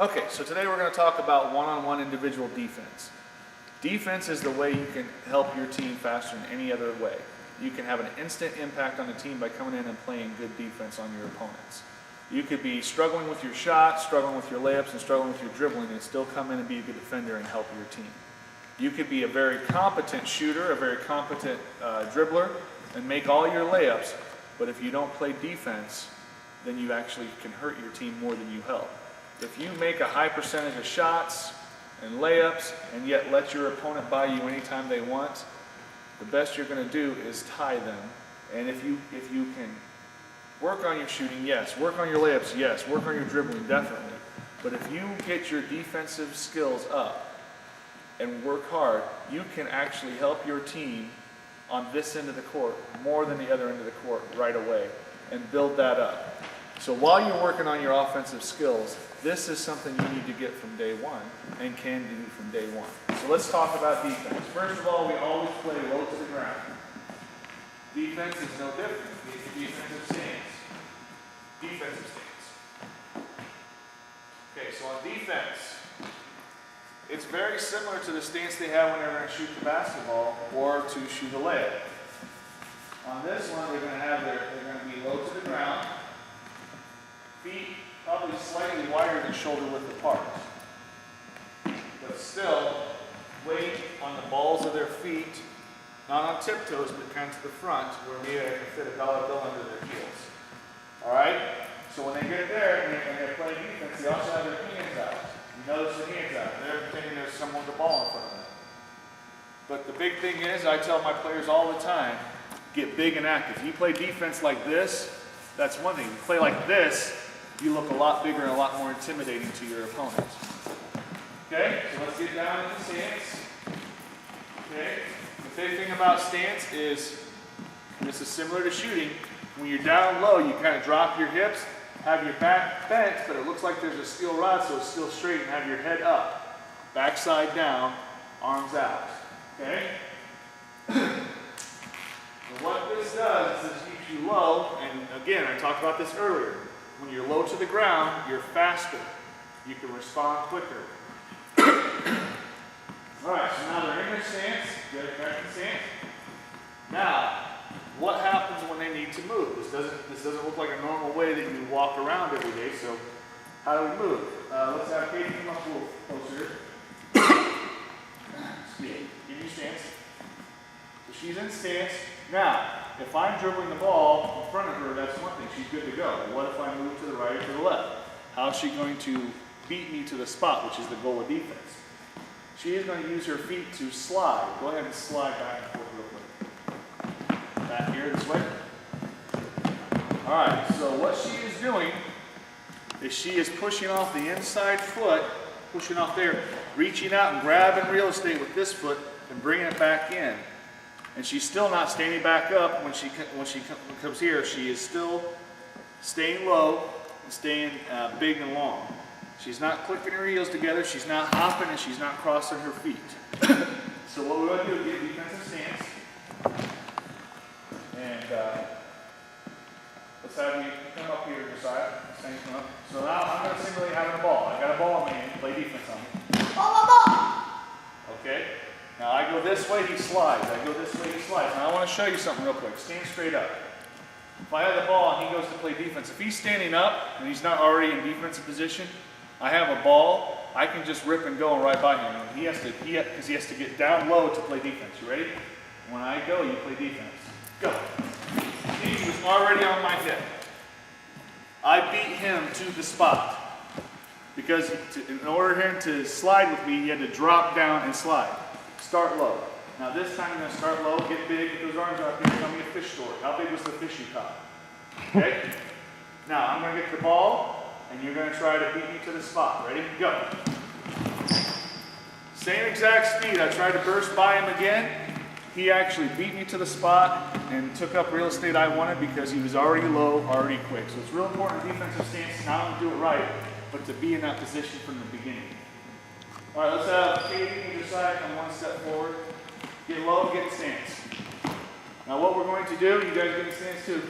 Okay, so today we're going to talk about one-on-one individual defense. Defense is the way you can help your team faster than any other way. You can have an instant impact on the team by coming in and playing good defense on your opponents. You could be struggling with your shots, struggling with your layups, and struggling with your dribbling, and still come in and be a good defender and help your team. You could be a very competent shooter, a very competent dribbler, and make all your layups, but if you don't play defense, then you actually can hurt your team more than you help. If you make a high percentage of shots and layups and yet let your opponent buy you anytime they want, the best you're going to do is tie them. And if you can work on your shooting, yes. Work on your layups, yes. Work on your dribbling, definitely. But if you get your defensive skills up and work hard, you can actually help your team on this end of the court more than the other end of the court right away and build that up. So while you're working on your offensive skills, this is something you need to get from day one and can do from day one. So let's talk about defense. First of all, we always play low to the ground. Defense is no different. It's a defensive stance. Defensive stance. Okay, so on defense, it's very similar to the stance they have when they're going to shoot the basketball or to shoot a layup. On this one, they're going to be low to the ground. Feet probably slightly wider than shoulder width apart. But still, weight on the balls of their feet, not on tiptoes, but kind of to the front, where maybe I can fit a dollar bill under their heels. Alright? So when they get there and they're playing defense, they also have their hands out. You notice the hands out. They're pretending there's someone with the ball in front of them. But the big thing is, I tell my players all the time, get big and active. If you play defense like this, that's one thing. If you play like this, you look a lot bigger and a lot more intimidating to your opponents. Okay, so let's get down into stance. Okay, the big thing about stance is, and this is similar to shooting, when you're down low, you kind of drop your hips, have your back bent, but it looks like there's a steel rod, so it's still straight, and have your head up. Backside down, arms out. Okay? So what this does is it keeps you low, and again, I talked about this earlier. When you're low to the ground, you're faster. You can respond quicker. Alright, so now they're in their stance. Get it back in stance. Now, what happens when they need to move? This doesn't look like a normal way that you walk around every day, so how do we move? Let's have Katie come up a little closer. Give you stance. So she's in stance. Now, if I'm dribbling the ball in front of her, that's one thing. She's good to go. But what if I move to the right or to the left? How is she going to beat me to the spot, which is the goal of defense? She is going to use her feet to slide. Go ahead and slide back and forth real quick. Back here this way. All right, so what she is doing is she is pushing off the inside foot, pushing off there, reaching out and grabbing real estate with this foot and bringing it back in. And she's still not standing back up when she comes here. She is still staying low and staying big and long. She's not clicking her heels together. She's not hopping and she's not crossing her feet. So what we're going to do is get defensive stance. And let's have you come up here, Josiah. Come up. So now I'm going to simulate having a ball. I got a ball in my hand. Play defense on me. Ball. Okay. Now I go this way, he slides. I go this way, he slides. Now I want to show you something real quick. Stand straight up. If I have the ball and he goes to play defense, if he's standing up and he's not already in defensive position, I have a ball, I can just rip and go right by him. And he has to get down low to play defense. You ready? When I go, you play defense. Go. He was already on my hip. I beat him to the spot. Because in order for him to slide with me, he had to drop down and slide. Start low. Now this time I'm going to start low, get big, get those arms out here, tell me a fish story. How big was the fish you caught? Okay? Now I'm going to get the ball, and you're going to try to beat me to the spot. Ready? Go. Same exact speed. I tried to burst by him again. He actually beat me to the spot and took up real estate I wanted because he was already low, already quick. So it's real important defensive stance not only to do it right, but to be in that position from the beginning. All right, let's have Katie either side come one step forward. Get low, get in stance. Now what we're going to do, you guys get in stance too.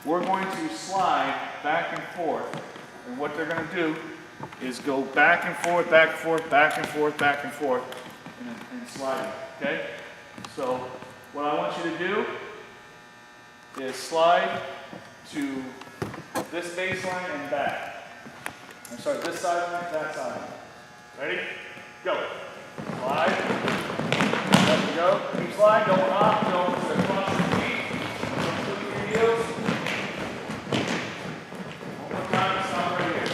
We're going to slide back and forth And what they're going to do is go back and forth, back and forth, back and forth, back and forth, and slide. Okay? So what I want you to do is slide to this baseline and back. I'm sorry, this sideline, that sideline. Ready? Go. Slide. Let it go. Keep sliding. Don't hop. Don't cross your feet. Don't flip your heels. One more time. Stop right here.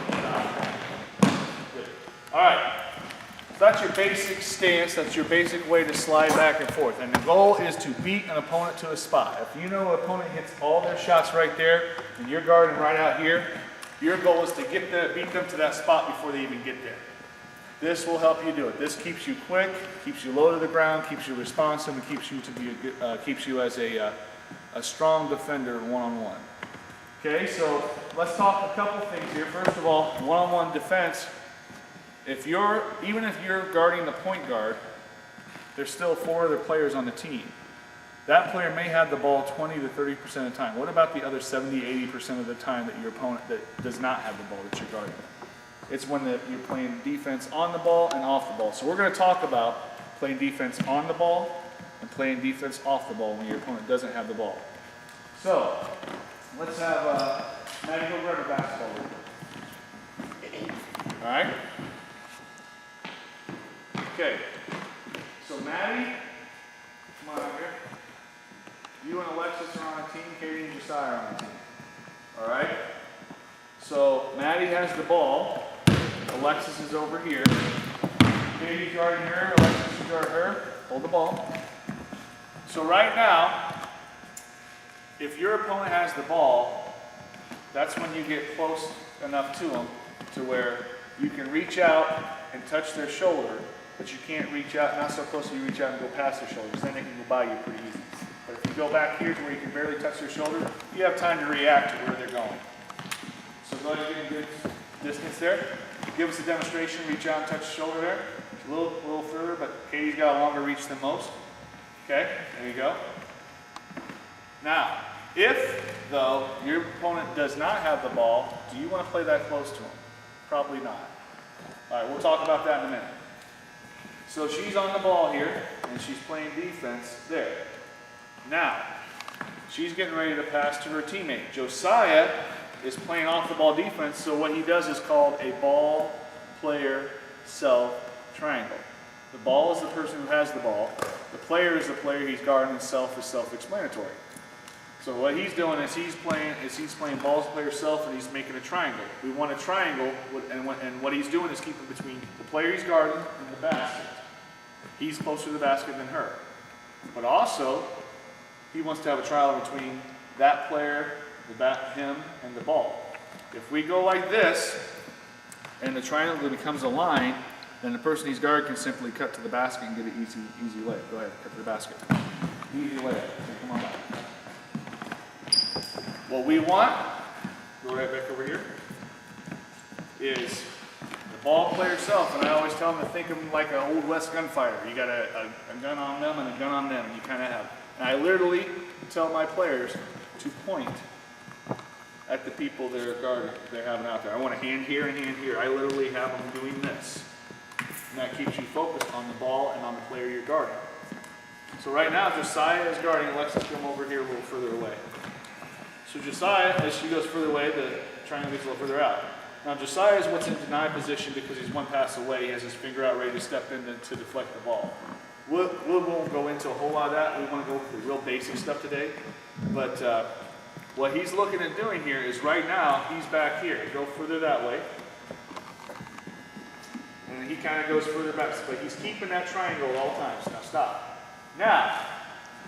Stop. Good. All right. So that's your basic stance. That's your basic way to slide back and forth. And the goal is to beat an opponent to a spot. If you know an opponent hits all their shots right there, and you're guarding right out here, your goal is to beat them to that spot before they even get there. This will help you do it. This keeps you quick, keeps you low to the ground, keeps you responsive, and keeps you as a strong defender one-on-one. Okay, so let's talk a couple things here. First of all, one-on-one defense. Even if you're guarding the point guard, there's still 4 other players on the team. That player may have the ball 20 to 30% of the time. What about the other 70, 80% of the time that your opponent that does not have the ball that you're guarding? It's when you're playing defense on the ball and off the ball. So we're going to talk about playing defense on the ball and playing defense off the ball when your opponent doesn't have the ball. So let's have Maddie go grab a basketball. All right? Okay. So Maddie, come on out here. You and Alexis are on a team, Katie and Josiah are on a team. All right? So Maddie has the ball. Alexis is over here. Katie's guarding her. Alexis is guarding her. Hold the ball. So right now, if your opponent has the ball, that's when you get close enough to them to where you can reach out and touch their shoulder, but you can't reach out, not so close that you reach out and go past their shoulders. Then they can go by you pretty easy. But if you go back here to where you can barely touch their shoulder, you have time to react to where they're going. So go ahead and get a good distance there. Give us a demonstration. Reach out and touch the shoulder there. A little further, but Katie's got a longer reach than most. Okay, there you go. Now, if, though, your opponent does not have the ball, do you want to play that close to him? Probably not. All right, we'll talk about that in a minute. So she's on the ball here, and she's playing defense there. Now, she's getting ready to pass to her teammate. Josiah is playing off the ball defense, so what he does is called a ball player self triangle. The ball is the person who has the ball. The player is the player he's guarding, and self is self-explanatory. So what he's doing is he's playing balls player self, and he's making a triangle. We want a triangle, and what he's doing is keeping between the player he's guarding and the basket. He's closer to the basket than her. But also, he wants to have a trial between that player, him, and the ball. If we go like this, and the triangle becomes a line, then the person he's guarding can simply cut to the basket and get an easy layup. Go ahead, cut to the basket. Easy layup. Come on back. What we want, go right back over here, is the ball player self. And I always tell them to think of them like an old West gunfighter. You got a gun on them and a gun on them. You kind of have. And I literally tell my players to point at the people they're guarding, they're having out there. I want a hand here and hand here. I literally have them doing this. And that keeps you focused on the ball and on the player you're guarding. So right now, Josiah is guarding. Alexis, come over here a little further away. So Josiah, as she goes further away, the triangle gets a little further out. Now Josiah is what's in deny position because he's one pass away. He has his finger out ready to step in to deflect the ball. We won't go into a whole lot of that. We want to go through the real basic stuff today. But what he's looking at doing here is right now, he's back here. Go further that way. And he kind of goes further back. But he's keeping that triangle at all times. Now stop. Now,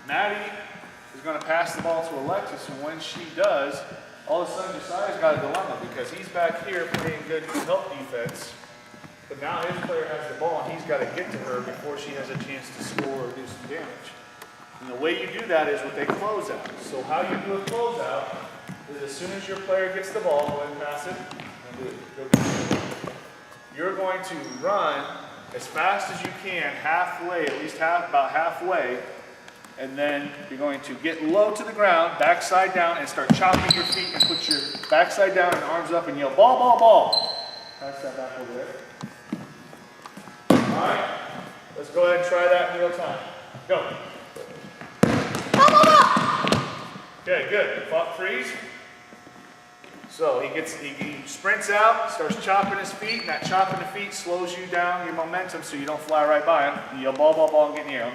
Maddie is going to pass the ball to Alexis. And when she does, all of a sudden Josiah's got a dilemma because he's back here playing good help defense. But now his player has the ball and he's got to get to her before she has a chance to score or do some damage. And the way you do that is with a closeout. So how you do a closeout is as soon as your player gets the ball, go ahead and pass it. You're going to run as fast as you can, halfway, at least about halfway, And then you're going to get low to the ground, backside down, and start chopping your feet and put your backside down and arms up and yell, ball, ball, ball. Pass that back over there. All right, let's go ahead and try that in real time. Go. Okay, good. Freeze. So he sprints out, starts chopping his feet, and that chopping the feet slows you down your momentum so you don't fly right by him. You yell ball, ball, ball, and get in the air.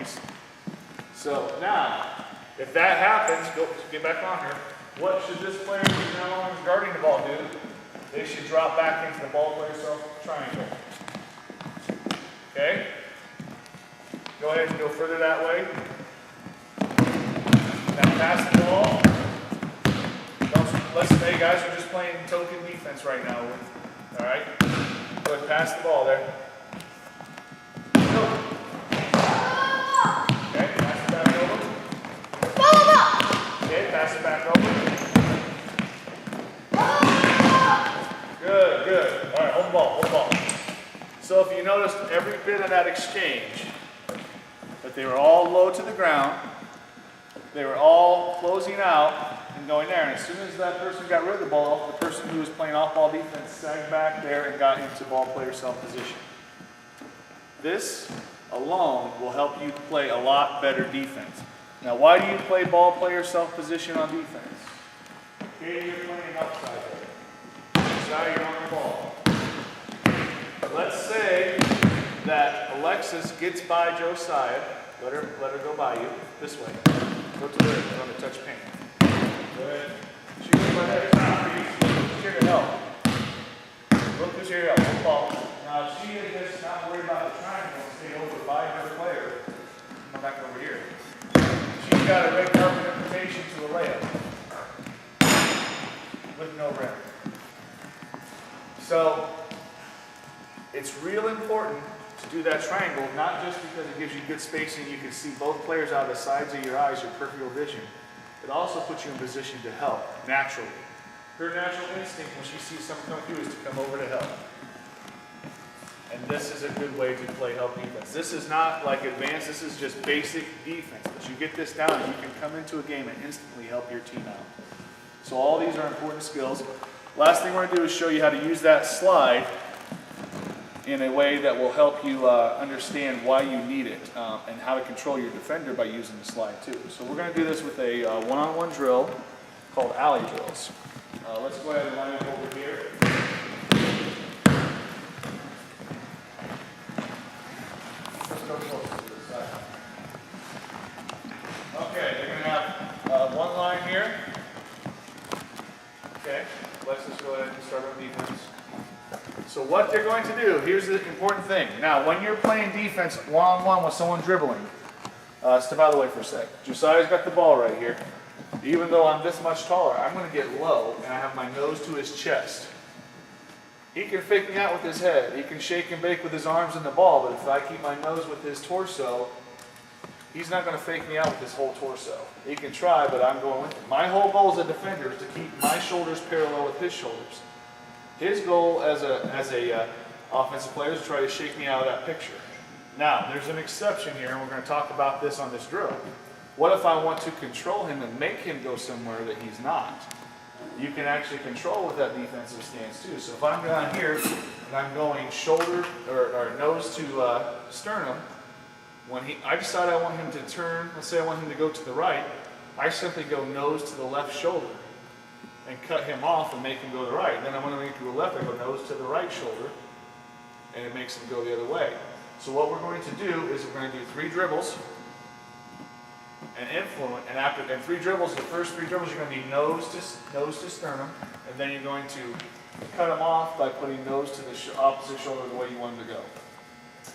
So now, if that happens, go get back on here. What should this player who's now guarding the ball do? They should drop back into the ball player triangle. Okay? Go ahead and go further that way. Now pass the ball. Let's say, guys, we're just playing token defense right now. All right? Go ahead and pass the ball there. Go. Okay, pass it back over. Okay, pass it back over. Good, good. All right, hold the ball, hold the ball. So if you noticed every bit of that exchange, that they were all low to the ground, they were all closing out and going there. And as soon as that person got rid of the ball, the person who was playing off-ball defense sagged back there and got into ball player self-position. This alone will help you play a lot better defense. Now, why do you play ball player self-position on defense? Okay, you're playing upside there. Inside, you're on the ball. Let's say that Alexis gets by Josiah. Let her go by you this way. Go to her on the touch paint. Go ahead. She goes by there. It's not for you. She's here to help. Look who's here to help. Good ball. Now, if she is just not worried about the triangle, stay over by her player. Come back over here. She's got a red carpet invitation to a layup with no rim. So, it's real important to do that triangle, not just because it gives you good spacing, you can see both players out of the sides of your eyes, your peripheral vision. It also puts you in position to help, naturally. Her natural instinct when she sees something coming through is to come over to help. And this is a good way to play help defense. This is not like advanced, this is just basic defense. But you get this down, you can come into a game and instantly help your team out. So all these are important skills. Last thing we're going to do is show you how to use that slide in a way that will help you understand why you need it and how to control your defender by using the slide too. So we're going to do this with a one-on-one drill called alley drills. Let's go ahead and line up over here. Let's go closer to this side. Okay, you're going to have one line here. Okay, let's just go ahead and start our defense. So what they're going to do, here's the important thing. Now, when you're playing defense one-on-one with someone dribbling, step out of the way for a sec. Josiah's got the ball right here. Even though I'm this much taller, I'm going to get low, and I have my nose to his chest. He can fake me out with his head. He can shake and bake with his arms and the ball, but if I keep my nose with his torso, he's not going to fake me out with his whole torso. He can try, but I'm going with him. My whole goal as a defender is to keep my shoulders parallel with his shoulders. His goal as a offensive player is to try to shake me out of that picture. Now, there's an exception here, and we're going to talk about this on this drill. What if I want to control him and make him go somewhere that he's not? You can actually control with that defensive stance too. So if I'm down here and I'm going shoulder or nose to sternum, when I decide I want him to turn, let's say I want him to go to the right, I simply go nose to the left shoulder and cut him off and make him go to the right. Then I want to make him go left, I go nose to the right shoulder, and it makes him go the other way. So what we're going to do is we're going to do 3 dribbles and influence, and 3 dribbles, the first 3 dribbles you're going to be nose to sternum, and then you're going to cut him off by putting nose to the opposite shoulder the way you want him to go.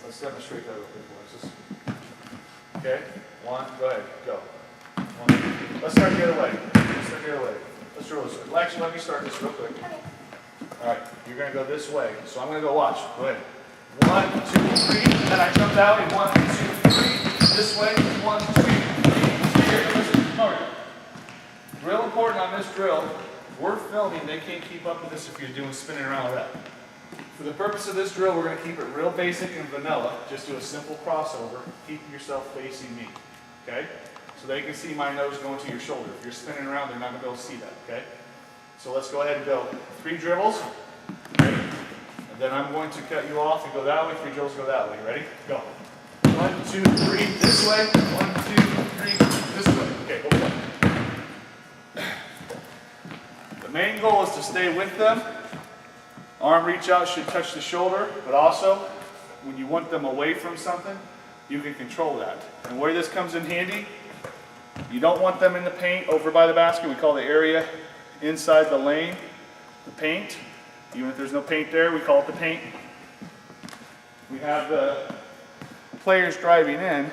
Let's demonstrate that real quick, Alexis. Okay, 1, go ahead, go. 1, let's start the other way. Let's drill this way. Actually, let me start this real quick. Okay. All right, you're going to go this way. So I'm going to go watch. Go ahead. 1, 2, 3. Then I jump out. 1, 2, 3. This way. 1, 2, 3. Here, listen. All right. Real important on this drill. We're filming. They can't keep up with this if you're doing spinning around like that. For the purpose of this drill, we're going to keep it real basic and vanilla. Just do a simple crossover. Keep yourself facing me. Okay? so they can see my nose going to your shoulder. If you're spinning around, they're not going to be able to see that, okay? So let's go ahead and go 3 dribbles. Ready? And then I'm going to cut you off and go that way, 3 dribbles, go that way. Ready? Go. 1, 2, 3, this way. 1, 2, 3, this way. Okay, hold on. The main goal is to stay with them. Arm reach out should touch the shoulder, but also when you want them away from something, you can control that. And where this comes in handy, you don't want them in the paint over by the basket. We call the area inside the lane the paint. Even if there's no paint there, we call it the paint. We have the players driving in,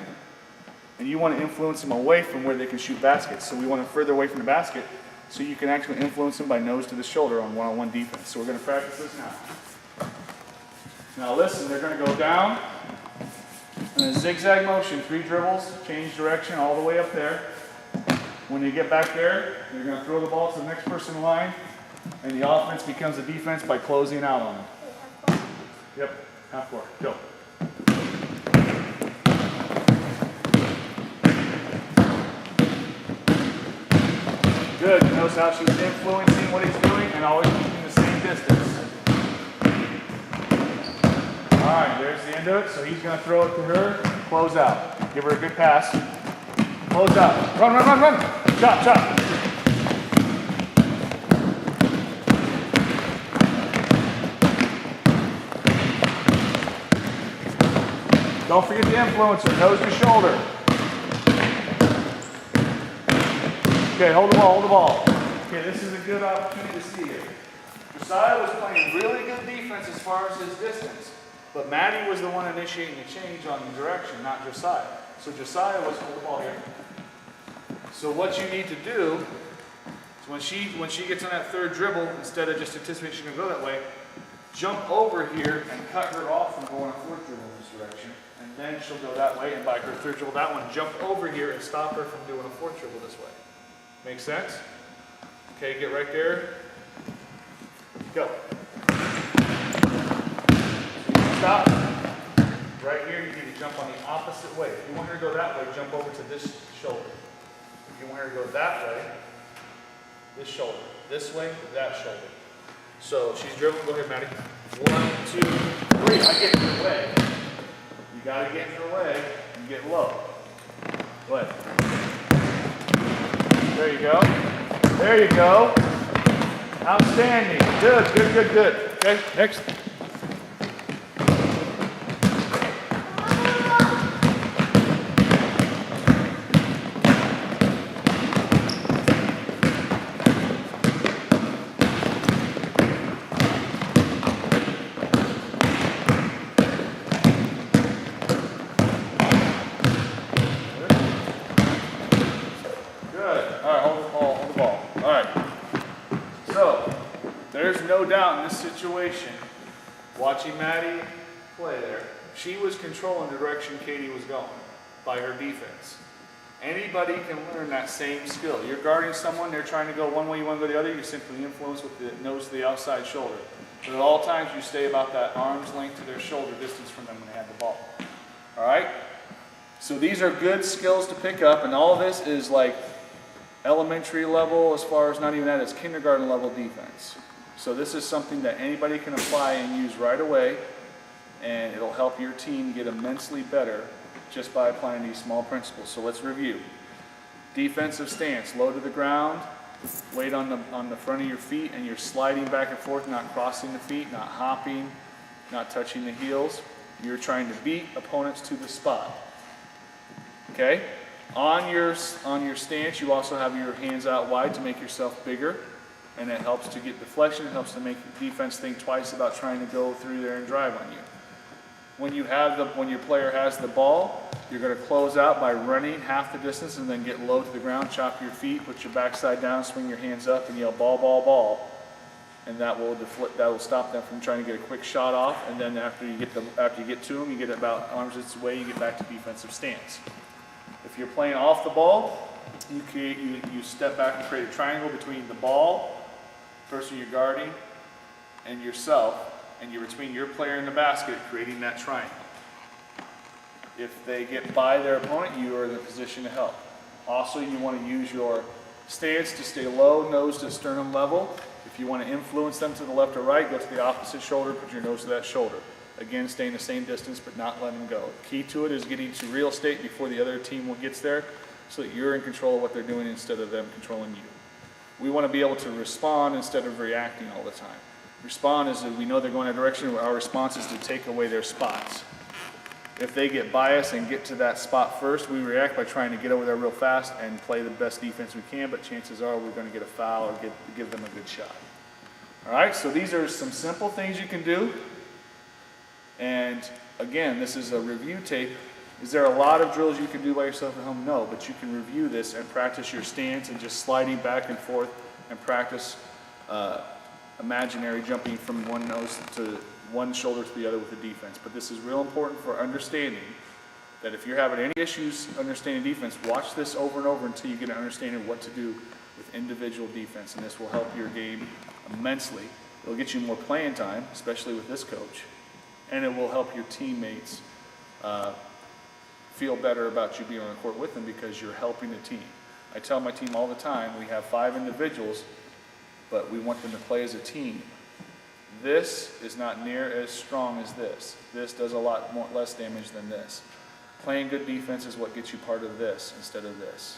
and you want to influence them away from where they can shoot baskets. So we want them further away from the basket so you can actually influence them by nose to the shoulder on one-on-one defense. So we're going to practice this now. Now listen, they're going to go down in a zigzag motion, 3 dribbles, change direction all the way up there. When you get back there, you're going to throw the ball to the next person in line, and the offense becomes a defense by closing out on them. Yep, half court, go. Good, notice how she's influencing what he's doing and always keeping the same distance. All right, there's the end of it. So he's going to throw it to her, close out. Give her a good pass. Close out. Run, run, run, run. Chop, chop. Don't forget the influencer, nose to shoulder. Okay, hold the ball, hold the ball. Okay, this is a good opportunity to see it. Josiah was playing really good defense as far as his distance, but Maddie was the one initiating the change on the direction, not Josiah. So Josiah was hold the ball here. So what you need to do is when she gets on that 3rd dribble, instead of just anticipating she's going to go that way, jump over here and cut her off from going a 4th dribble in this direction. And then she'll go that way, and by her 3rd dribble that one, jump over here and stop her from doing a 4th dribble this way. Make sense? Okay, get right there. Go. Stop. Right here, you need to jump on the opposite way. If you want her to go that way, jump over to this shoulder. If you want her to go that way, this shoulder. This way, that shoulder. So she's dribbling. Go ahead, Maddie. 1, 2, 3. I get in her way. You got to get in her way and get low. Go ahead. There you go. There you go. Outstanding. Good, good, good, good. Okay, next. There's no doubt in this situation, watching Maddie play there, she was controlling the direction Katie was going by her defense. Anybody can learn that same skill. You're guarding someone, they're trying to go one way, you want to go the other, you simply influence with the nose to the outside shoulder. But at all times you stay about that arm's length to their shoulder distance from them when they have the ball. All right? So these are good skills to pick up, and all of this is like elementary level, as far as not even that, it's kindergarten level defense. So this is something that anybody can apply and use right away, and it'll help your team get immensely better just by applying these small principles. So let's review. Defensive stance, low to the ground, weight on the front of your feet, and you're sliding back and forth, not crossing the feet, not hopping, not touching the heels. You're trying to beat opponents to the spot. Okay? On your stance, you also have your hands out wide to make yourself bigger, and it helps to get deflection. It helps to make the defense think twice about trying to go through there and drive on you. When your player has the ball, you're going to close out by running half the distance and then get low to the ground, chop your feet, put your backside down, swing your hands up, and yell ball, ball, ball. And that will stop them from trying to get a quick shot off. And then after you get to them, you get about arms width away, you get back to defensive stance. If you're playing off the ball, you step back and create a triangle between the ball, the person you're guarding, and yourself, and you're between your player and the basket, creating that triangle. If they get by their opponent, you are in the position to help. Also, you want to use your stance to stay low, nose to sternum level. If you want to influence them to the left or right, go to the opposite shoulder, put your nose to that shoulder. Again, staying the same distance, but not letting them go. Key to it is getting to real estate before the other team gets there, so that you're in control of what they're doing instead of them controlling you. We want to be able to respond instead of reacting all the time. Respond is that we know they're going a direction, our response is to take away their spots. If they get biased and get to that spot first, we react by trying to get over there real fast and play the best defense we can, but chances are we're going to get a foul or give them a good shot. All right, so these are some simple things you can do. And again, this is a review tape. Is there a lot of drills you can do by yourself at home? No, but you can review this and practice your stance and just sliding back and forth and practice imaginary jumping from one nose to one shoulder to the other with the defense. But this is real important for understanding that if you're having any issues understanding defense, watch this over and over until you get an understanding of what to do with individual defense, and this will help your game immensely. It'll get you more playing time, especially with this coach, and it will help your teammates feel better about you being on the court with them because you're helping the team. I tell my team all the time, we have 5 individuals, but we want them to play as a team. This is not near as strong as this. This does a lot less damage than this. Playing good defense is what gets you part of this instead of this.